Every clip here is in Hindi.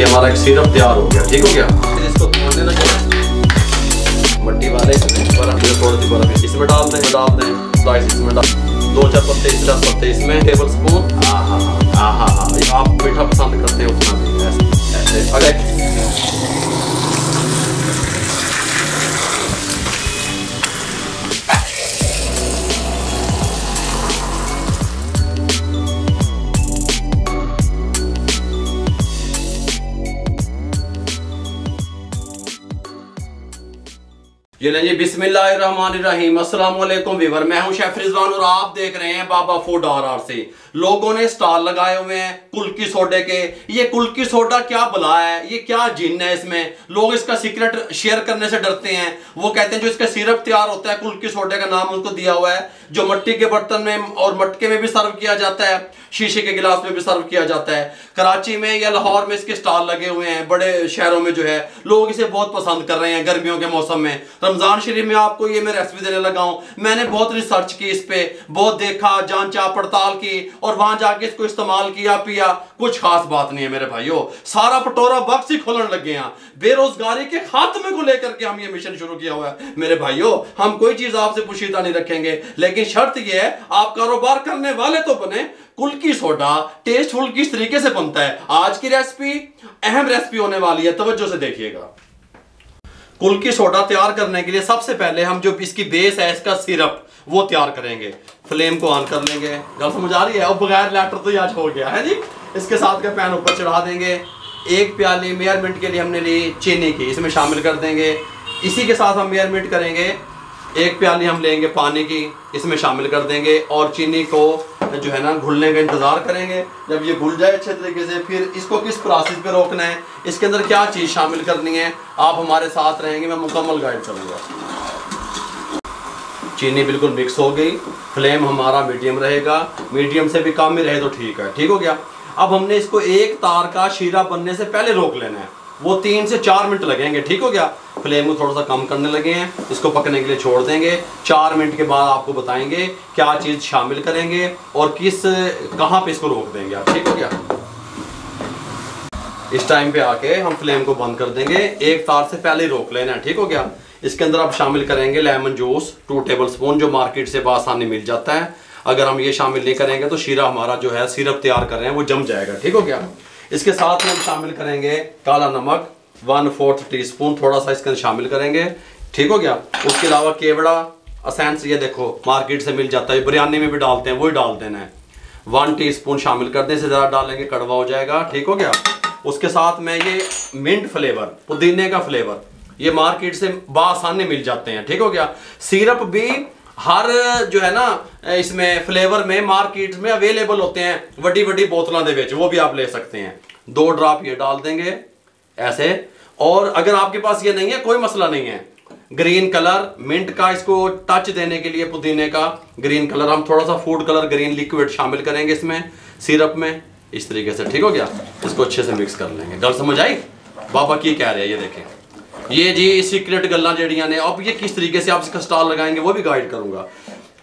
हमारा एक सिरप तैयार हो गया। ठीक हो गया। फिर इसको तोड़ने लगे मट्टी वाले इसमें बर्फ, थोड़ी सी बर्फ इसमें डाल दें स्लाइस इसमें डाल, 2-4 पत्ते 10 पत्ते इसमें, टेबल स्पून। हाँ आप मीठा पसंद करते हैं उतना भी ऐसे अगर ये लीजिए बिस्मिल्लाहिर्रहमानिर्रहीम। अस्सलाम वालेकुम वीवर, मैं हूं शेफ रिजवान और आप देख रहे हैं बाबा फूड RR से। लोगों ने स्टॉल लगाए हुए हैं कुल्की सोडे के। ये कुल्की सोडा क्या बला है, ये क्या जिन है इसमें? लोग इसका सीक्रेट शेयर करने से डरते हैं। वो कहते हैं जो इसका सिरप तैयार होता है, कुल्की सोडे का नाम उनको दिया हुआ है, जो मिट्टी के बर्तन में और मटके में भी सर्व किया जाता है, शीशे के गिलास में भी सर्व किया जाता है। कराची में या लाहौर में इसके स्टॉल लगे हुए हैं, बड़े शहरों में जो है लोग इसे बहुत पसंद कर रहे हैं गर्मियों के मौसम में। रमजान शरीफ में आपको ये मैं रेसिपी देने लगा हूं। मैंने बहुत रिसर्च की इस पे, बहुत देखा, जांचा पड़ताल की और वहां जाके इसको इस्तेमाल किया, पिया। कुछ खास बात नहीं है मेरे भाइयों, सारा पटोरा बक्स ही खोलने लगे हैं। बेरोजगारी के खात्मे को लेकर के हम ये मिशन शुरू किया हुआ है मेरे भाइयों। हम कोई चीज आपसे पुशीदा नहीं रखेंगे, लेकिन शर्त यह है आप कारोबार करने वाले तो बने। कुल्की सोडा टेस्टफुल किस तरीके से बनता है, आज की रेसिपी अहम रेसिपी होने वाली है, तवज्जो से देखिएगा। कुल्की सोडा तैयार करने के लिए सबसे पहले हम जो इसकी बेस है, इसका सिरप, वो तैयार करेंगे। फ्लेम को ऑन कर लेंगे। गल समझ आ रही है? अब बगैर लैटर तो आज हो गया है जी। इसके साथ का पैन ऊपर चढ़ा देंगे। 1 प्याली मेजरमेंट के लिए हमने ली चीनी की, इसमें शामिल कर देंगे। इसी के साथ हम मेजरमेंट करेंगे 1 प्याली हम लेंगे पानी की, इसमें शामिल कर देंगे और चीनी को जो है ना घुलने का इंतजार करेंगे। जब ये घुल जाए अच्छे तरीके से, फिर इसको किस प्रोसेस पे रोकना है, इसके अंदर क्या चीज़ शामिल करनी है, आप हमारे साथ रहेंगे, मैं मुकम्मल गाइड करूँगा। चीनी बिल्कुल मिक्स हो गई। फ्लेम हमारा मीडियम रहेगा, मीडियम से भी कम ही रहे तो ठीक है। ठीक हो गया। अब हमने इसको एक तार का शीरा बनने से पहले रोक लेना है, वो 3 से 4 मिनट लगेंगे। ठीक हो गया। फ्लेम को थोड़ा सा कम करने लगे हैं, इसको पकने के लिए छोड़ देंगे। 4 मिनट के बाद आपको बताएंगे क्या चीज़ शामिल करेंगे और कहाँ पे इसको रोक देंगे आप। ठीक हो गया। इस टाइम पे आके हम फ्लेम को बंद कर देंगे, एक तार से पहले ही रोक लेना है। ठीक हो गया। इसके अंदर आप शामिल करेंगे लेमन जूस 2 टेबल स्पून, जो मार्केट से आसानी मिल जाता है। अगर हम ये शामिल नहीं करेंगे तो शीरा हमारा जो है सिरप तैयार कर रहे हैं वो जम जाएगा। ठीक हो गया। इसके साथ में हम शामिल करेंगे काला नमक 1/4 टीस्पून, थोड़ा सा इसके अंदर शामिल करेंगे। ठीक हो गया। उसके अलावा केवड़ा असेंस, ये देखो मार्केट से मिल जाता है, बिरयानी में भी डालते हैं, वही डाल देना है। 1 टीस्पून शामिल कर दें, इससे ज़्यादा डालेंगे कड़वा हो जाएगा। ठीक हो गया। उसके साथ में ये मिंट फ्लेवर, पुदीने का फ्लेवर, ये मार्केट से बासानी मिल जाते हैं। ठीक हो गया। सिरप भी हर जो है ना इसमें फ्लेवर में मार्केट में अवेलेबल होते हैं, बड़ी बड़ी बोतलों के बेच, वो भी आप ले सकते हैं। 2 ड्रॉप ये डाल देंगे ऐसे। और अगर आपके पास ये नहीं है कोई मसला नहीं है, ग्रीन कलर मिंट का, इसको टच देने के लिए पुदीने का ग्रीन कलर, हम थोड़ा सा फूड कलर ग्रीन लिक्विड शामिल करेंगे इसमें सिरप में, इस तरीके से। ठीक हो गया। इसको अच्छे से मिक्स कर लेंगे। गल समझ आई? बाबा की कह रहे हैं, ये देखें, ये जी सीक्रेट गल्ला जड़ियाँ ने। अब ये किस तरीके से आप इसका स्टॉल लगाएंगे वो भी गाइड करूंगा।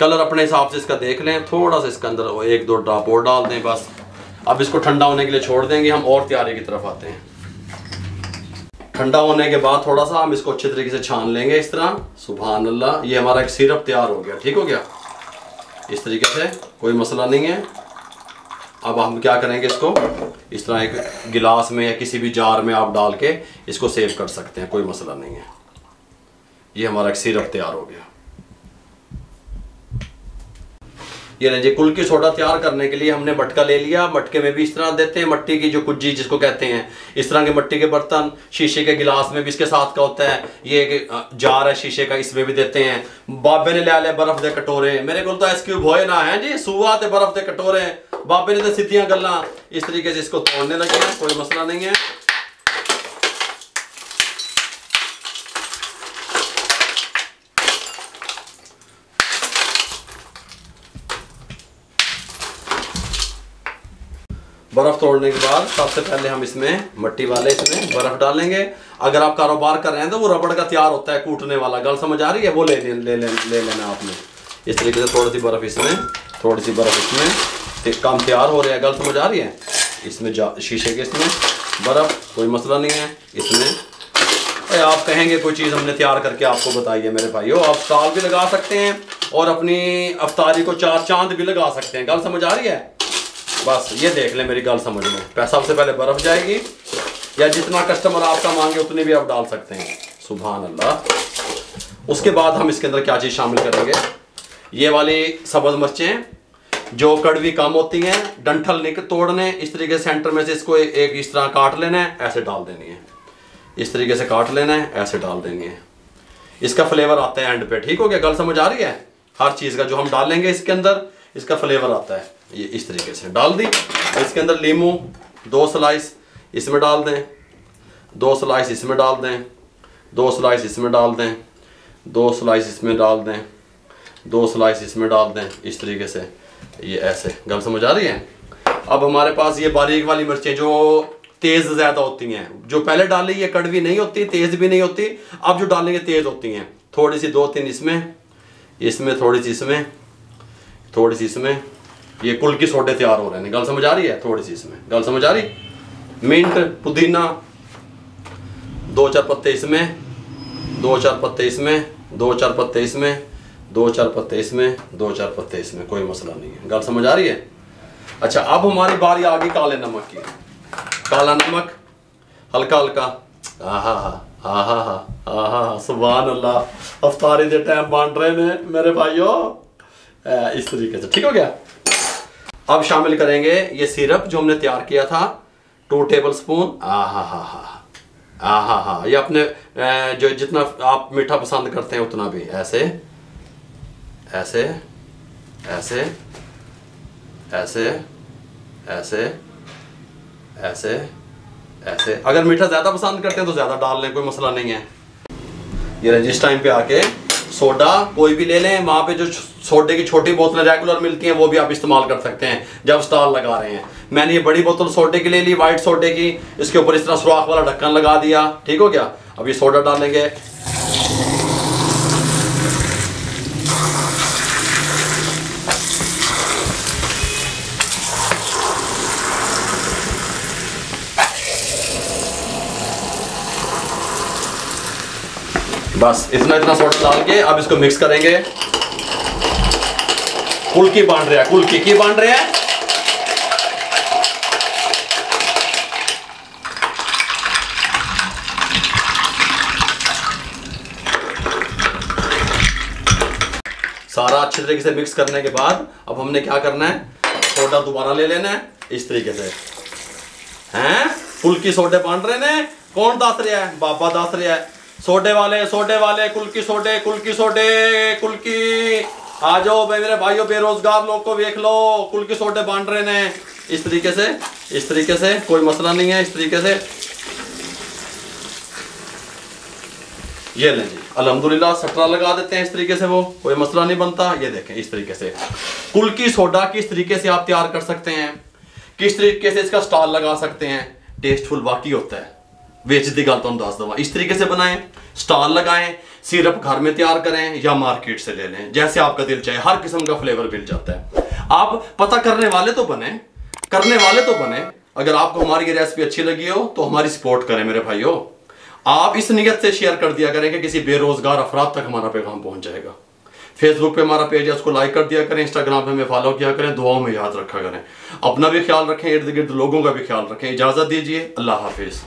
कलर अपने हिसाब से इसका देख लें, थोड़ा सा इसके अंदर 1-2 ड्रॉप और डाल दें बस। अब इसको ठंडा होने के लिए छोड़ देंगे। हम और तैयारी की तरफ आते हैं। ठंडा होने के बाद थोड़ा सा हम इसको अच्छे तरीके से छान लेंगे इस तरह। सुभान अल्लाह, ये हमारा एक सिरप तैयार हो गया। ठीक हो गया। इस तरीके से कोई मसला नहीं है। अब हम क्या करेंगे, इसको इस तरह एक गिलास में या किसी भी जार में आप डाल के इसको सेव कर सकते हैं, कोई मसला नहीं है। ये हमारा एक सिरप तैयार हो गया। ये लीजिए कुल्की सोडा तैयार करने के लिए हमने मटका ले लिया। मटके में भी इस तरह देते हैं, मट्टी की जो कुज्जी जिसको कहते हैं, इस तरह के मट्टी के बर्तन। शीशे के गिलास में भी इसके साथ का होता है, ये एक जार है शीशे का, इसमें भी देते हैं। बाबे ने ले बर्फ दे कटोरे, मेरे को तो आइस क्यूब होए ना है जी, सुआ ते बर्फ दे कटोरे, बाबे ने तो सीधियां गल्ला। इस तरीके से इसको तोड़ने लगे हैं, कोई मसला नहीं है। बर्फ तोड़ने के बाद सबसे पहले हम इसमें मट्टी वाले इसमें बर्फ डालेंगे। अगर आप कारोबार कर रहे हैं तो वो रबड़ का तैयार होता है कूटने वाला, गल समझ आ रही है, वो ले लेना आपने। इस तरीके से थोड़ी सी बर्फ इसमें, थोड़ी सी बर्फ इसमें, काम तैयार हो रहा है, गल समझ आ रही है। इसमें शीशे के इसमें बर्फ़, कोई मसला नहीं है इसमें। आप कहेंगे कोई चीज़ हमने तैयार करके आपको बताई है मेरे भाइयों, आप स्टॉल भी लगा सकते हैं और अपनी अफ्तारी को 4 चांद भी लगा सकते हैं। गल समझ आ रही है? बस ये देख लें, मेरी गल समझ लो। सबसे पहले बर्फ़ जाएगी, या जितना कस्टमर आपका मांगे उतनी भी आप डाल सकते हैं। सुभान अल्लाह। उसके बाद हम इसके अंदर क्या चीज़ शामिल करेंगे, ये वाली सब्ज़ मिर्चें जो कड़वी कम होती हैं, डंठल निकल तोड़ने, इस तरीके से सेंटर में से इसको एक इस तरह काट लेना है, ऐसे डाल देनी है। इस तरीके से काट लेना है, ऐसे डाल देनी है। इसका फ्लेवर आता है एंड पे। ठीक हो गया? गल समझ आ रही है? हर चीज़ का जो हम डालेंगे इसके अंदर, इसका फ्लेवर आता है। ये इस तरीके से डाल दी। इसके अंदर लीमू 2 स्लाइस इसमें डाल दें, 2 स्लाइस इसमें डाल दें, 2 स्लाइस इसमें डाल दें, 2 स्लाइस इसमें डाल दें, 2 स्लाइस इसमें डाल दें। इस तरीके से ये ऐसे। गल समझ आ रही है? अब हमारे पास ये बारीक वाली मिर्चें जो तेज़ ज़्यादा होती हैं, जो पहले डाली ये कड़वी नहीं होती, तेज़ भी नहीं होती। अब जो डालेंगे तेज़ होती हैं। थोड़ी सी 2-3 इसमें, इसमें थोड़ी सी, इसमें थोड़ी सी, इसमें। ये कुल की सोडे तैयार हो रहे हैं। गल समझ आ रही है? थोड़ी सी इसमें। गल समझ आ रही? मिंट, पुदीना 2-4 पत्ते इसमें, 2-4 पत्ते इसमें, 2-4 पत्ते इसमें, 2-4 पत्ते इसमें, 2-4 पत्ते इसमें। कोई मसला नहीं है। गल समझ आ रही है? अच्छा, अब हमारी बारी आ गई काले नमक की। काला नमक हल्का हल्का। आहा हा, आहा हा, आहा हा, सुभान अल्लाह। अफ्तारी के टाइम बन रहे हैं मेरे भाइयों, इस तरीके से। ठीक हो गया? अब शामिल करेंगे ये सिरप जो हमने तैयार किया था, 2 टेबल स्पून। आहा हा हा, आहा हा। ये अपने जो जितना आप मीठा पसंद करते हैं उतना भी। ऐसे ऐसे ऐसे ऐसे ऐसे ऐसे ऐसे। अगर मीठा ज़्यादा पसंद करते हैं तो ज़्यादा डाल लें, कोई मसला नहीं है। ये जिस टाइम पे आके सोडा कोई भी ले लें, वहाँ पे जो सोडे की छोटी बोतलें रेगुलर मिलती हैं वो भी आप इस्तेमाल कर सकते हैं जब स्टॉल लगा रहे हैं। मैंने ये बड़ी बोतल सोडे की ले ली, वाइट सोडे की। इसके ऊपर इस तरह सुराख वाला ढक्कन लगा दिया। ठीक हो गया? अब ये सोडा डालेंगे। बस इतना इतना सोडा डाल के अब इसको मिक्स करेंगे। कुल्की बांध रहे हैं, कुल्की की बांध रहे हैं। सारा अच्छे तरीके से मिक्स करने के बाद अब हमने क्या करना है, सोडा दोबारा ले लेना है इस तरीके से। हैं कुल्की सोडे बांध रहे ने, कौन दस रहा है? बाबा दस रहा है। सोडे वाले कुल्की सोडे, कुल्की सोडे, कुल्की। आ जाओ भाई मेरे भाइयों, बेरोजगार लोग को देख लो, कुल्की सोडे बांध रहे ने। इस तरीके से, इस तरीके से, कोई मसला नहीं है। इस तरीके से ये लें जी, अल्हम्दुलिल्लाह। सटरा लगा देते हैं इस तरीके से, वो कोई मसला नहीं बनता। ये देखें इस तरीके से कुल्की सोडा किस तरीके से आप तैयार कर सकते हैं, किस तरीके से इसका स्टॉल लगा सकते हैं। टेस्टफुल वाकई होता है। वेच दी गल तो दस दवा। इस तरीके से बनाएं, स्टॉल लगाएं, सिरप घर में तैयार करें या मार्केट से ले लें, जैसे आपका दिल चाहे। हर किस्म का फ्लेवर मिल जाता है। आप पता करने वाले तो बने, करने वाले तो बने। अगर आपको हमारी ये रेसिपी अच्छी लगी हो तो हमारी सपोर्ट करें मेरे भाइयों। आप इस नियत से शेयर कर दिया करें कि किसी बेरोजगार अफराद तक हमारा पैगाम पहुंच जाएगा। फेसबुक पे हमारा पेज है, उसको लाइक कर दिया करें। इंस्टाग्राम पे हमें फॉलो किया करें। दुआओं में याद रखा करें। अपना भी ख्याल रखें, इर्द गिर्द लोगों का भी ख्याल रखें। इजाजत दीजिए, अल्लाह हाफिज।